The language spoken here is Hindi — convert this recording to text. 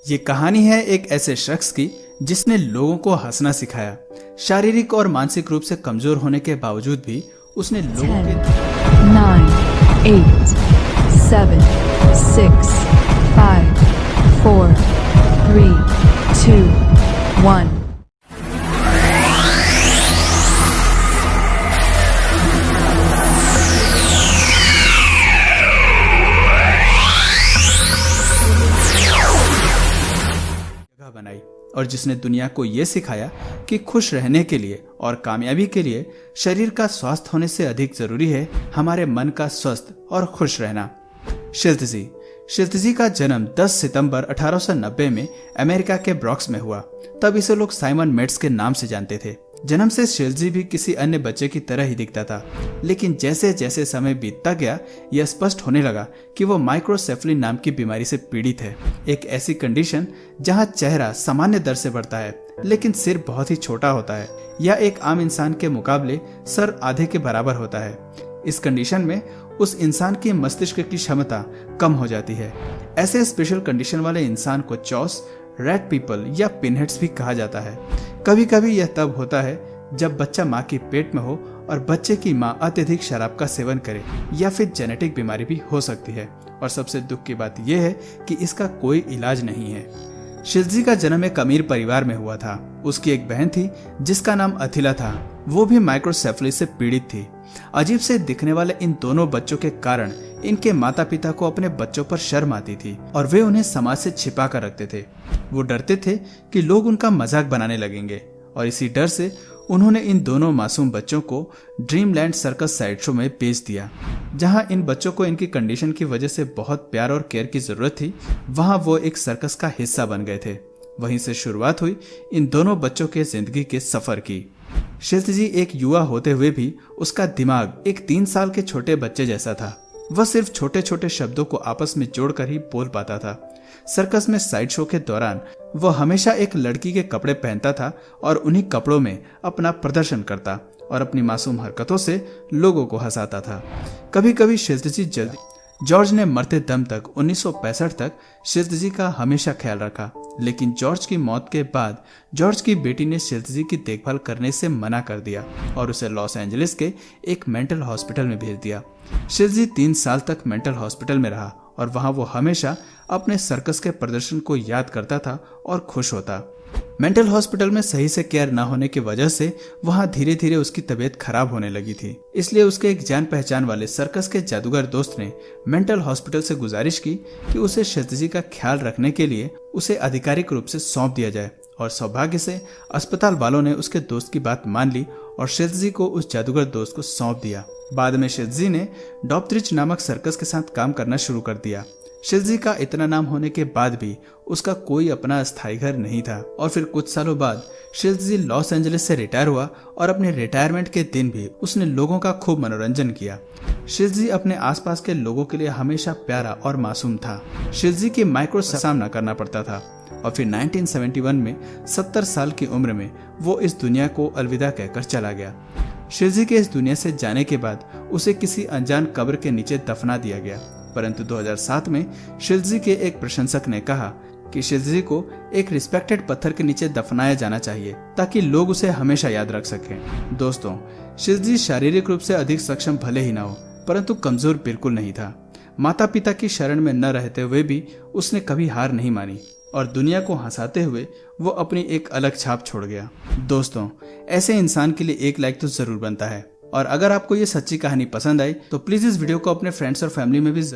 ये कहानी है एक ऐसे शख्स की जिसने लोगों को हंसना सिखाया। शारीरिक और मानसिक रूप से कमजोर होने के बावजूद भी उसने लोगों 10, के 9, 8, 7, 6, 5, 4, 3, 2, 1. जगह बनाई और जिसने दुनिया को ये सिखाया कि खुश रहने के लिए और कामयाबी के लिए शरीर का स्वास्थ्य होने से अधिक जरूरी है हमारे मन का स्वस्थ और खुश रहना। शिल्तजी शिल्तजी का जन्म 10 सितंबर 1890 में अमेरिका के ब्रॉक्स में हुआ। तब इसे लोग साइमन मेट्स के नाम से जानते थे। जन्म से शिल्तजी भी किसी अन्य बच्चे की तरह ही दिखता था, लेकिन जैसे जैसे समय बीतता गया यह स्पष्ट होने लगा कि वो माइक्रोसेफली नाम की बीमारी से पीड़ित है। एक ऐसी कंडीशन जहां चेहरा सामान्य दर से बढ़ता है लेकिन सिर बहुत ही छोटा होता है या एक आम इंसान के मुकाबले सर आधे के बराबर होता है। इस कंडीशन में उस इंसान की मस्तिष्क की क्षमता कम हो जाती है। ऐसे स्पेशल कंडीशन वाले इंसान को चॉस, रेड पीपल या पिनहेड्स भी कहा जाता है। कभी कभी यह तब होता है जब बच्चा माँ के पेट में हो और बच्चे की माँ अत्यधिक शराब का सेवन करे, या फिर जेनेटिक बीमारी भी हो सकती है। और सबसे दुख की बात यह है कि इसका कोई इलाज नहीं है। शिल्तजी का जन्म एक अमीर परिवार में हुआ था। उसकी एक बहन थी जिसका नाम अथिला था। वो भी माइक्रोसेफली से पीड़ित थी। अजीब से दिखने वाले इन दोनों बच्चों के कारण इनके माता पिता को अपने बच्चों पर शर्म आती थी और वे उन्हें समाज से छिपा कर रखते थे। वो डरते थे कि लोग उनका मजाक बनाने लगेंगे और इसी डर से उन्होंने इन दोनों मासूम बच्चों को ड्रीमलैंड सर्कस साइड शो में भेज दिया। जहां इन बच्चों को इनकी कंडीशन की वजह से बहुत प्यार और केयर की जरूरत थी, वहां वो एक सर्कस का हिस्सा बन गए थे। वहीं से शुरुआत हुई इन दोनों बच्चों के जिंदगी के सफर की। शिल्तजी एक युवा होते हुए भी उसका दिमाग एक 3 साल के छोटे बच्चे जैसा था। वह सिर्फ छोटे छोटे शब्दों को आपस में जोड़कर ही बोल पाता था। सर्कस में साइड शो के दौरान वह हमेशा एक लड़की के कपड़े पहनता था और उन्हीं कपड़ों में अपना प्रदर्शन करता और अपनी मासूम हरकतों से लोगों को हंसाता था। कभी कभी शिल्तजी जल्दी जॉर्ज ने मरते दम तक 1965 तक शिल्तजी का हमेशा ख्याल रखा, लेकिन जॉर्ज की मौत के बाद जॉर्ज की बेटी ने शिल्तजी की देखभाल करने से मना कर दिया और उसे लॉस एंजलिस के एक मेंटल हॉस्पिटल में भेज दिया। शिल्तजी 3 साल तक मेंटल हॉस्पिटल में रहा और वहां वो हमेशा अपने सर्कस के प्रदर्शन को याद करता था और खुश होता। मेंटल हॉस्पिटल में सही से केयर न होने की वजह से वहां धीरे धीरे उसकी तबीयत खराब होने लगी थी। इसलिए उसके एक जान पहचान वाले सर्कस के जादूगर दोस्त ने मेंटल हॉस्पिटल से गुजारिश की कि उसे शिल्तजी का ख्याल रखने के लिए उसे आधिकारिक रूप से सौंप दिया जाए, और सौभाग्य से अस्पताल वालों ने उसके दोस्त की बात मान ली और शिल्तजी को उस जादूगर दोस्त को सौंप दिया। बाद में शिल्तजी ने डॉप्त्रिच नामक सर्कस के साथ काम करना शुरू कर दिया। शिल्तजी का इतना नाम होने के बाद भी उसका कोई अपना अस्थायी घर नहीं था और फिर कुछ सालों बाद शिल्तजी लॉस एंजलिस से रिटायर हुआ और अपने रिटायरमेंट के दिन भी उसने लोगों का खूब मनोरंजन किया। शिल्तजी अपने आसपास के लोगों के लिए हमेशा प्यारा और मासूम था। शिल्तजी की माइक्रो सामना करना पड़ता था और फिर 1971 में 70 साल की उम्र में वो इस दुनिया को अलविदा कहकर चला गया। शिल्तजी के इस दुनिया से जाने के बाद उसे किसी अनजान कब्र के नीचे दफना दिया गया, परंतु 2007 में शिल्तजी के एक प्रशंसक ने कहा कि शिल्तजी को एक रिस्पेक्टेड पत्थर के नीचे दफनाया जाना चाहिए ताकि लोग उसे हमेशा याद रख सकें। दोस्तों, शिल्तजी शारीरिक रूप से अधिक सक्षम भले ही न हो, परंतु कमजोर बिल्कुल नहीं था। माता पिता की शरण में न रहते हुए भी उसने कभी हार नहीं मानी और दुनिया को हंसाते हुए वो अपनी एक अलग छाप छोड़ गया। दोस्तों, ऐसे इंसान के लिए एक लाइक तो जरूर बनता है, और अगर आपको ये सच्ची कहानी पसंद आई तो प्लीज इस वीडियो को अपने फ्रेंड्स और फैमिली में भी